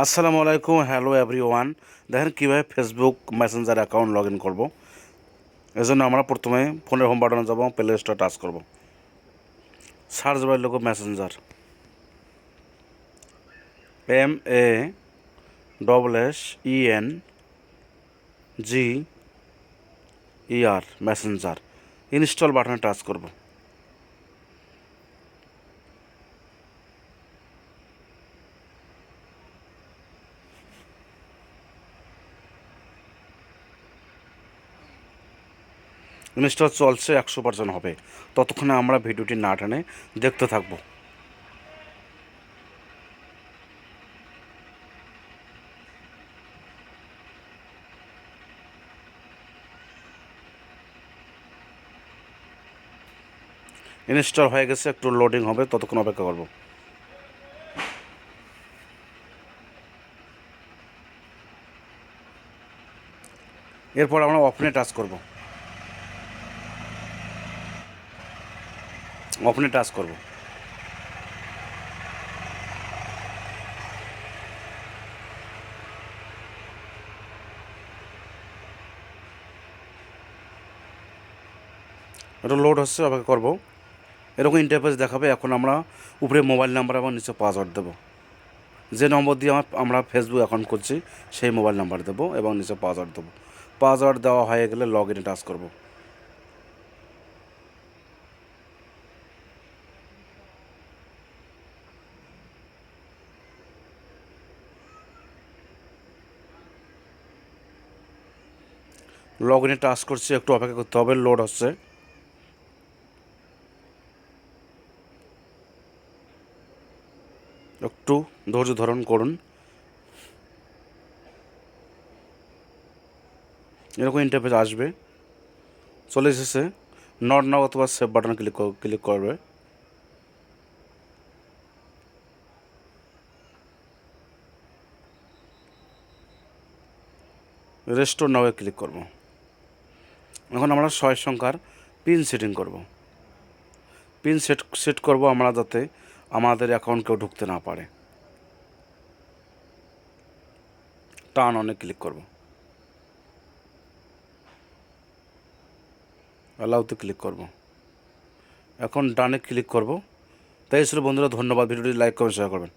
আসসালামু আলাইকুম, hello everyone. দেখেন কীভাবে Facebook Messenger account log in করবো। এজন্য আমরা প্রথমে ফোনের হোম বাটনে যাব, প্লে স্টোর টাচ করব, সার্চ বারে লিখব মেসেঞ্জার, MESSENGER, মেসেঞ্জার। ইনস্টল বাটনে টাচ করব। ইনস্টল চলছে, 100% হবে। ততক্ষণে আমরা ভিডিওটি না টেনে দেখতে থাকবো। ইনস্টল হয়ে গেছে, একটু লোডিং হবে, ততক্ষণ অপেক্ষা করব। এরপর আমরা ওপেনে টাচ করব। ওপেনে টাচ করব। এটা লোড হচ্ছে, অপেক্ষা করব। এরকম ইন্টারফেস দেখাবে। এখন আমরা উপরে মোবাইল নাম্বার এবং নিচে পাসওয়ার্ড দেবো। যে নম্বর দিয়ে আমরা ফেসবুক অ্যাকাউন্ট করছি সেই মোবাইল নাম্বার দেবো এবং নিচে পাসওয়ার্ড দেবো। পাসওয়ার্ড দেওয়া হয়ে গেলে লগ ইনে টাচ করব। লগ ইনে টাচ করছি, একটু অপেক্ষা করতে হবে, লোড হচ্ছে। একটু ধৈর্য ধারণ করুন। এরকম ইন্টারফেস আসবে, চলে এসেছে। নট নাও অথবা সেভ বাটনে ক্লিক করবে। রেস্টোর নাও ক্লিক করব। এখন আমরা 6 সংখ্যার পিন সেটিং করব। পিন সেট করব আমরা, যাতে আমাদের অ্যাকাউন্ট কেউ ঢুকতে না পারে। টার্ন অনে ক্লিক করব। অ্যালাউতে ক্লিক করব। এখন ডানে ক্লিক করব। তাই ছিল বন্ধুরা, ধন্যবাদ। ভিডিওটি লাইক কমেন্ট শেয়ার করবেন।